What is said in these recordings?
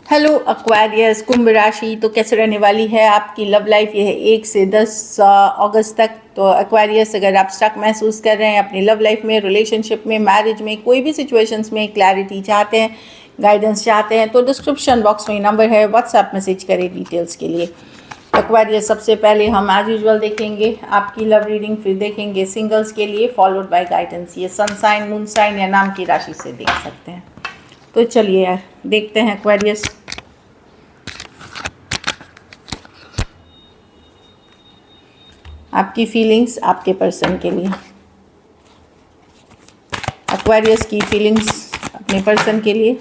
Hello Aquarius कुंभ राशि, तो कैसे रहने वाली है आपकी लव लाइफ। ये है 1 से 10 अगस्त तक। तो एक्वेरियस, अगर आप स्टक महसूस कर रहे हैं अपनी लव लाइफ में, रिलेशनशिप में, मैरिज में, कोई भी सिचुएशंस में क्लैरिटी चाहते हैं, गाइडेंस चाहते हैं, तो डिस्क्रिप्शन बॉक्स में नंबर है, व्हाट्सएप मैसेज करें डिटेल्स के लिए। एक्वेरियस, सबसे पहले हम एज यूजुअल देखेंगे आपकी लव रीडिंग, फिर देखेंगे सिंगल्स के लिए, फॉलोड बाय गाइडेंस। ये सन साइन, मून साइन या नाम की राशि से देख सकते हैं। तो चलिए यार देखते हैं एक्वेरियस। आपकी फीलिंग्स आपके पर्सन के लिए। एक्वेरियस की फीलिंग्स अपने पर्सन के लिए।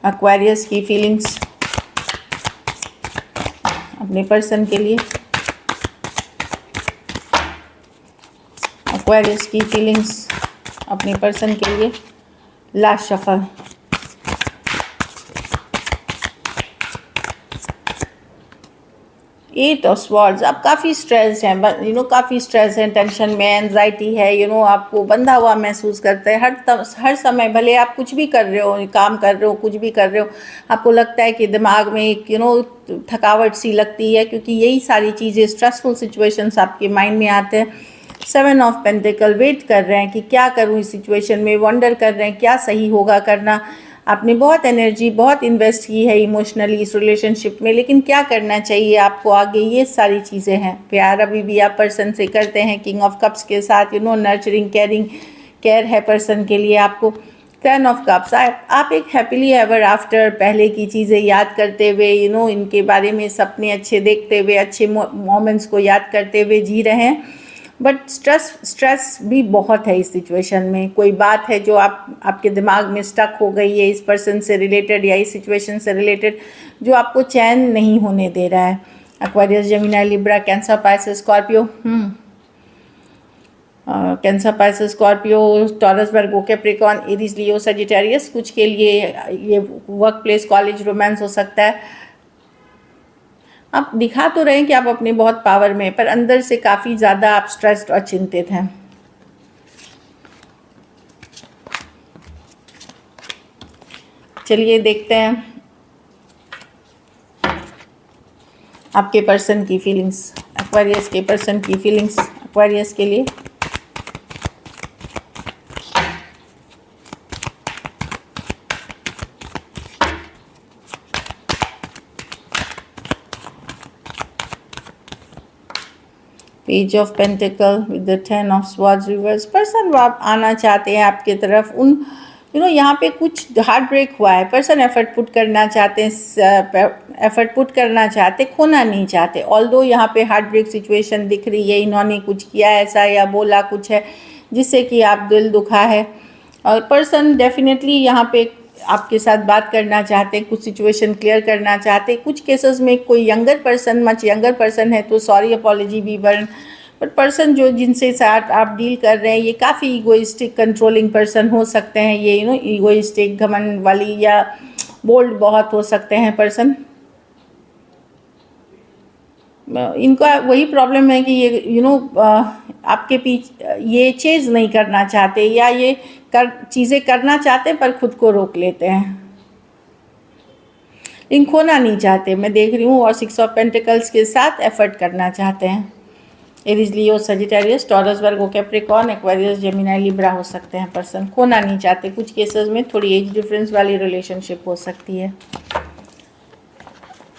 एक्वेरियस की फीलिंग्स अपने पर्सन के लिए। एक्वेरियस की फीलिंग्स अपने पर्सन के लिए। Last shuffle. Eight of swords. आप काफ़ी स्ट्रेस हैं, काफ़ी स्ट्रेस है, टेंशन में, एंजाइटी है, आपको बंधा हुआ महसूस करते हैं हर समय। भले आप कुछ भी कर रहे हो, काम कर रहे हो, कुछ भी कर रहे हो, आपको लगता है कि दिमाग में एक थकावट सी लगती है, क्योंकि यही सारी चीज़ें, स्ट्रेसफुल सिचुएशंस आपके माइंड में आते हैं। 7 ऑफ पेंटिकल, वेट कर रहे हैं कि क्या करूं इस सिचुएशन में, वंडर कर रहे हैं क्या सही होगा करना। आपने बहुत एनर्जी, बहुत इन्वेस्ट की है इमोशनली इस रिलेशनशिप में, लेकिन क्या करना चाहिए आपको आगे, ये सारी चीज़ें हैं। प्यार अभी भी आप पर्सन से करते हैं, किंग ऑफ कप्स के साथ, नर्चरिंग, केयर है पर्सन के लिए आपको। 10 ऑफ कप्स, आप एक हैप्पीली एवर आफ्टर, पहले की चीज़ें याद करते हुए, इनके बारे में सपने अच्छे देखते हुए, अच्छे मोमेंट्स को याद करते हुए जी रहे हैं। बट स्ट्रेस भी बहुत है इस सिचुएशन में। कोई बात है जो आपके दिमाग में स्टक हो गई है इस पर्सन से रिलेटेड या इस सिचुएशन से रिलेटेड, जो आपको चैन नहीं होने दे रहा है। Aquarius, Gemini, Libra, Cancer, Pisces, Scorpio, Cancer, Pisces, Scorpio, Taurus, Virgo, Capricorn, Aries, Leo, Sagittarius. कुछ के लिए ये वर्क प्लेस, कॉलेज, रोमांस हो सकता है। आप दिखा तो रहे हैं कि आप अपने बहुत पावर में, पर अंदर से काफ़ी ज़्यादा आप स्ट्रेस्ड और चिंतित हैं। चलिए देखते हैं आपके पर्सन की फीलिंग्स, एक्वेरियस के पर्सन की फीलिंग्स एक्वेरियस के लिए। Page of pentacle with the 10 of swords reverse. Person आप आना चाहते हैं आपके तरफ, यहाँ पे कुछ हार्ट ब्रेक हुआ है। पर्सन एफर्ट पुट करना चाहते हैं, खोना नहीं चाहते। ऑल्दो यहाँ पे हार्ट ब्रेक सिचुएशन दिख रही है, इन्होंने कुछ किया ऐसा या बोला कुछ है जिससे कि आप दिल दुखा है। और पर्सन डेफिनेटली यहाँ पे आपके साथ बात करना चाहते हैं, कुछ सिचुएशन क्लियर करना चाहते हैं। कुछ केसेस में कोई मच यंगर पर्सन है तो सॉरी, अपॉलॉजी भी बर्न। बट पर्सन जिनसे साथ आप डील कर रहे हैं, ये काफ़ी ईगोइस्टिक, कंट्रोलिंग पर्सन हो सकते हैं। ये ईगोइस्टिक, घमंड वाली या बोल्ड बहुत हो सकते हैं पर्सन। इनका वही प्रॉब्लम है कि ये आपके पीछे ये चेज़ नहीं करना चाहते, या ये चीज़ें करना चाहते पर खुद को रोक लेते हैं, लेकिन खोना नहीं चाहते मैं देख रही हूँ। और 6 ऑफ पेंटिकल्स के साथ एफर्ट करना चाहते हैं। Aries, Leo, Sagittarius, taurus, Virgo, Capricorn, Aquarius, Gemini, Libra हो सकते हैं पर्सन। खोना नहीं चाहते। कुछ केसेस में थोड़ी एज डिफरेंस वाली रिलेशनशिप हो सकती है।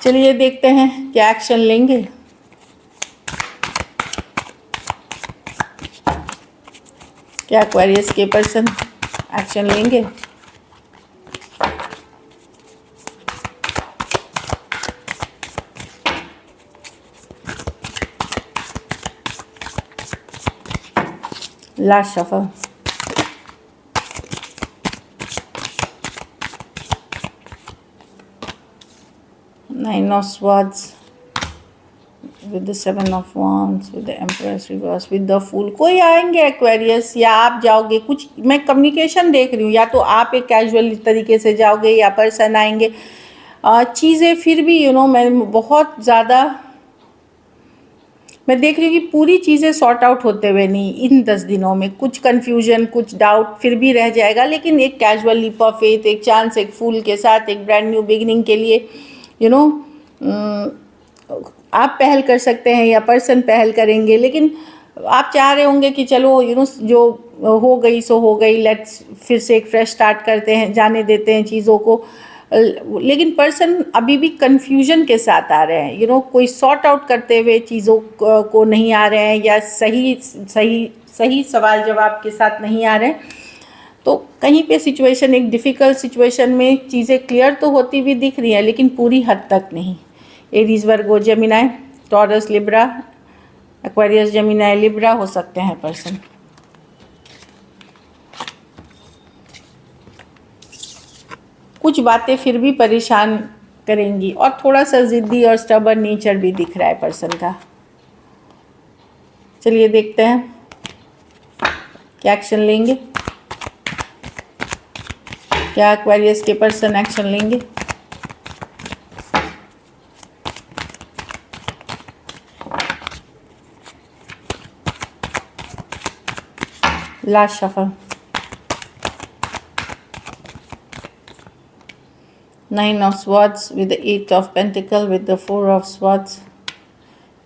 चलिए देखते हैं क्या एक्शन लेंगे। क्या एक्वेरियस के पर्सन एक्शन लेंगे। Last shuffle. Nine of swords with the 7 of wands, with the empress reverse, with the fool. कोई आएंगे एक्वेरियस, या आप जाओगे। कुछ मैं कम्युनिकेशन देख रही हूँ, या तो आप एक कैजुअल तरीके से जाओगे या पर्सन आएंगे। चीज़ें फिर भी मैं बहुत ज़्यादा मैं देख रही हूँ कि पूरी चीज़ें सॉर्ट आउट होते हुए नहीं, इन 10 दिनों में कुछ कन्फ्यूजन, कुछ डाउट फिर भी रह जाएगा, लेकिन एक कैजुअल लीप ऑफ फेथ, एक चांस, एक फूल के साथ एक ब्रांड न्यू बिगिनिंग के लिए यू नो आप पहल कर सकते हैं या पर्सन पहल करेंगे। लेकिन आप चाह रहे होंगे कि चलो जो हो गई सो हो गई, लेट्स फिर से एक फ्रेश स्टार्ट करते हैं, जाने देते हैं चीज़ों को। लेकिन पर्सन अभी भी कन्फ्यूजन के साथ आ रहे हैं, कोई सॉर्ट आउट करते हुए चीज़ों को नहीं आ रहे हैं, या सही सही सही सवाल जवाब के साथ नहीं आ रहे हैं। तो कहीं पे सिचुएशन, एक डिफ़िकल्ट सिचुएशन में चीज़ें क्लियर तो होती हुई दिख रही हैं, लेकिन पूरी हद तक नहीं। Aries, Virgo, Gemini, Taurus, Libra, Aquarius, Gemini, Libra हो सकते हैं पर्सन। कुछ बातें फिर भी परेशान करेंगी, और थोड़ा सा ज़िद्दी और स्टबर्न नेचर भी दिख रहा है पर्सन का। चलिए देखते हैं क्या एक्शन लेंगे, क्या एक्वेरियस के पर्सन एक्शन लेंगे। Last shuffle, 9 of swords with the 8 of pentacle with the 4 of swords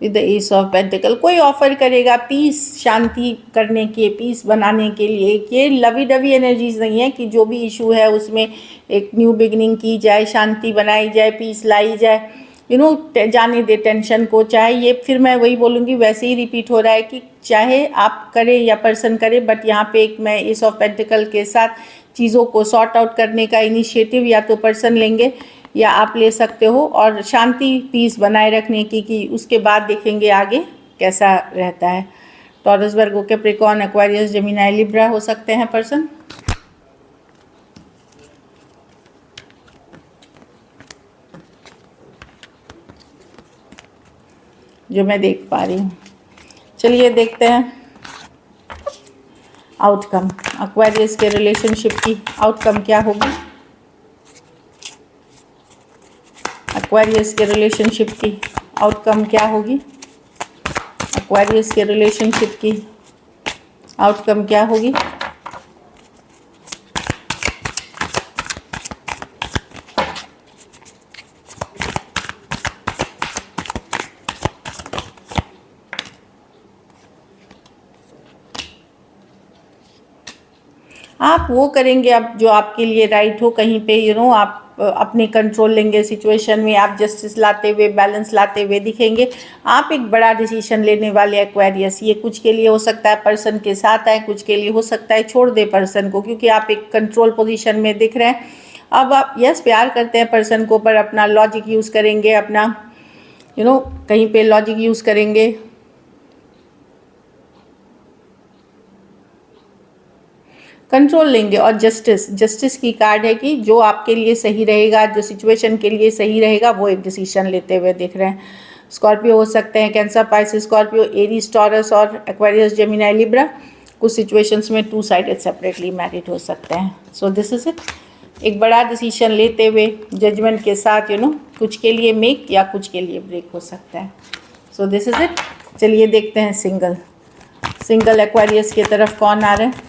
with the ace of pentacle। कोई ऑफर करेगा पीस, शांति करने के, पीस बनाने के लिए। ये लवी डवी एनर्जीज नहीं है कि जो भी इशू है उसमें एक न्यू बिगिनिंग की जाए, शांति बनाई जाए, पीस लाई जाए, जाने दे टेंशन को। चाहे ये, फिर मैं वही बोलूँगी, वैसे ही रिपीट हो रहा है कि चाहे आप करें या पर्सन करे, बट यहाँ पे एक मैं एस ऑफ पेंटिकल के साथ चीज़ों को सॉर्ट आउट करने का इनिशिएटिव या तो पर्सन लेंगे या आप ले सकते हो, और शांति, पीस बनाए रखने की, कि उसके बाद देखेंगे आगे कैसा रहता है। Taurus, Virgo, Capricorn, Aquarius, Gemini, Libra हो सकते हैं पर्सन। जो मैं देख पा रही हूँ। चलिए देखते हैं आउटकम, एक्वेरियस के रिलेशनशिप की आउटकम क्या होगी। एक्वेरियस के रिलेशनशिप की आउटकम क्या होगी। एक्वेरियस के रिलेशनशिप की आउटकम क्या होगी। आप वो करेंगे अब जो आपके लिए राइट हो। कहीं पे आप अपने कंट्रोल लेंगे सिचुएशन में, आप जस्टिस लाते हुए, बैलेंस लाते हुए दिखेंगे। आप एक बड़ा डिसीजन लेने वाले एक्वेरियस, ये कुछ के लिए हो सकता है पर्सन के साथ आए, कुछ के लिए हो सकता है छोड़ दे पर्सन को, क्योंकि आप एक कंट्रोल पोजीशन में दिख रहे हैं। अब आप यस प्यार करते हैं पर्सन को, पर अपना लॉजिक यूज़ करेंगे, अपना कहीं पे लॉजिक यूज़ करेंगे। कंट्रोल लेंगे, और जस्टिस की कार्ड है कि जो आपके लिए सही रहेगा, जो सिचुएशन के लिए सही रहेगा, वो एक डिसीजन लेते हुए दिख रहे हैं। स्कॉर्पियो हो सकते हैं, cancer, Pisces, Scorpio, Aries, taurus और एक्वेरियस, जेमिनाई, लिब्रा। कुछ सिचुएशंस में 2 साइडेड सेपरेटली मैरिड हो सकते हैं। So this is it. एक बड़ा डिसीजन लेते हुए जजमेंट के साथ कुछ के लिए मेक या कुछ के लिए ब्रेक हो सकता है। So this is it. चलिए देखते हैं सिंगल एक्वेरियस की तरफ कौन आ रहे हैं।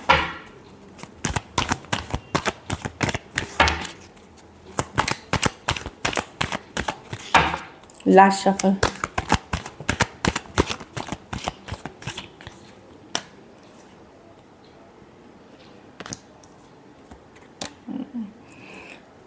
लास्ट शफल,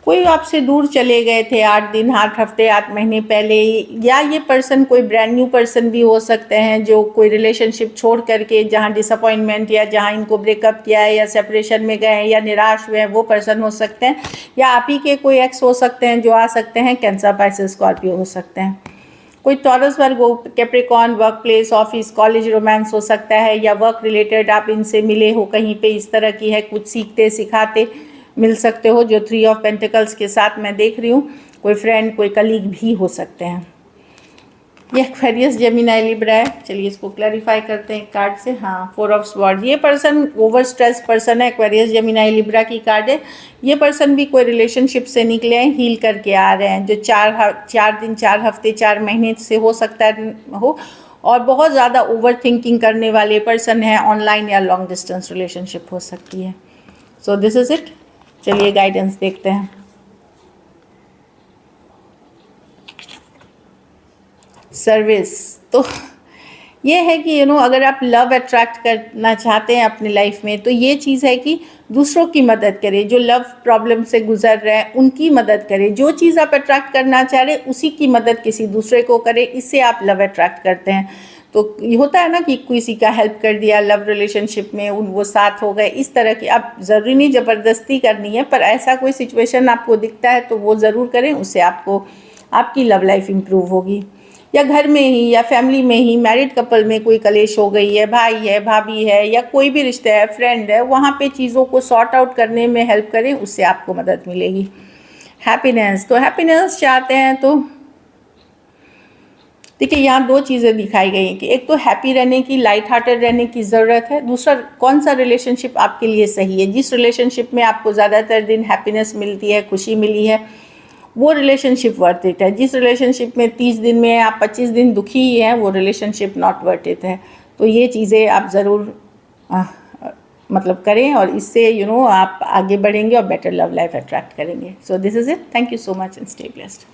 कोई आपसे दूर चले गए थे 8 दिन, 8 हफ्ते, 8 महीने पहले, या ये पर्सन कोई ब्रांड न्यू पर्सन भी हो सकते हैं जो कोई रिलेशनशिप छोड़ करके, जहाँ डिसअपॉइंटमेंट या जहाँ इनको ब्रेकअप किया है या सेपरेशन में गए हैं या निराश हुए हैं, वो पर्सन हो सकते हैं। या आप ही के कोई एक्स हो सकते हैं जो आ सकते हैं। कैंसर, पाइसिस, स्कॉर्पियो हो सकते हैं। कोई Taurus, Virgo, Capricorn, work place, office, college, romance हो सकता है, या वर्क रिलेटेड आप इनसे मिले हो, कहीं पे इस तरह की है, कुछ सीखते सिखाते मिल सकते हो, जो 3 ऑफ पेंटिकल्स के साथ मैं देख रही हूँ। कोई फ्रेंड, कोई कलीग भी हो सकते हैं। ये एक्वेरियस, जेमिनाई, लिब्रा है। चलिए इसको क्लैरिफाई करते हैं कार्ड से। हाँ, 4 ऑफ स्वॉर्ड्स। ये पर्सन ओवर स्ट्रेस पर्सन है। एक्वेरियस, जेमिनाई, लिब्रा की कार्ड है। ये पर्सन भी कोई रिलेशनशिप से निकले हैं, हील करके आ रहे हैं, जो 4 दिन, 4 हफ्ते, 4 महीने से हो सकता है हो, और बहुत ज़्यादा ओवर थिंकिंग करने वाले पर्सन हैं, ऑनलाइन या लॉन्ग डिस्टेंस रिलेशनशिप हो सकती है। So this is it. चलिए गाइडेंस देखते हैं। सर्विस, तो ये है कि अगर आप लव अट्रैक्ट करना चाहते हैं अपनी लाइफ में, तो ये चीज़ है कि दूसरों की मदद करें, जो लव प्रॉब्लम से गुजर रहे हैं उनकी मदद करें। जो चीज़ आप अट्रैक्ट करना चाह रहे हैं उसी की मदद किसी दूसरे को करें, इससे आप लव अट्रैक्ट करते हैं। तो ये होता है ना कि किसी का हेल्प कर दिया लव रिलेशनशिप में, वो साथ हो गए, इस तरह की। आप ज़रूरी नहीं ज़बरदस्ती करनी है, पर ऐसा कोई सिचुएशन आपको दिखता है तो वो ज़रूर करें, उससे आपकी लव लाइफ इम्प्रूव होगी। या घर में ही या फैमिली में ही मैरिड कपल में कोई कलेश हो गई है, भाई है, भाभी है, या कोई भी रिश्ता है, फ्रेंड है, वहाँ पे चीज़ों को सॉर्ट आउट करने में हेल्प करें, उससे आपको मदद मिलेगी। हैप्पीनेस, तो हैप्पीनेस चाहते हैं तो देखिए यहाँ दो चीज़ें दिखाई गई हैं कि एक तो हैप्पी रहने की, लाइट हार्टेड रहने की ज़रूरत है। दूसरा, कौन सा रिलेशनशिप आपके लिए सही है। जिस रिलेशनशिप में आपको ज़्यादातर दिन हैप्पीनेस मिलती है, खुशी मिली है, वो रिलेशनशिप वर्थ इट है। जिस रिलेशनशिप में 30 दिन में आप 25 दिन दुखी ही हैं, वो रिलेशनशिप नॉट वर्थ इट है। तो ये चीज़ें आप ज़रूर मतलब करें, और इससे आप आगे बढ़ेंगे और बेटर लव लाइफ अट्रैक्ट करेंगे। So this is it. Thank you so much and stay blessed.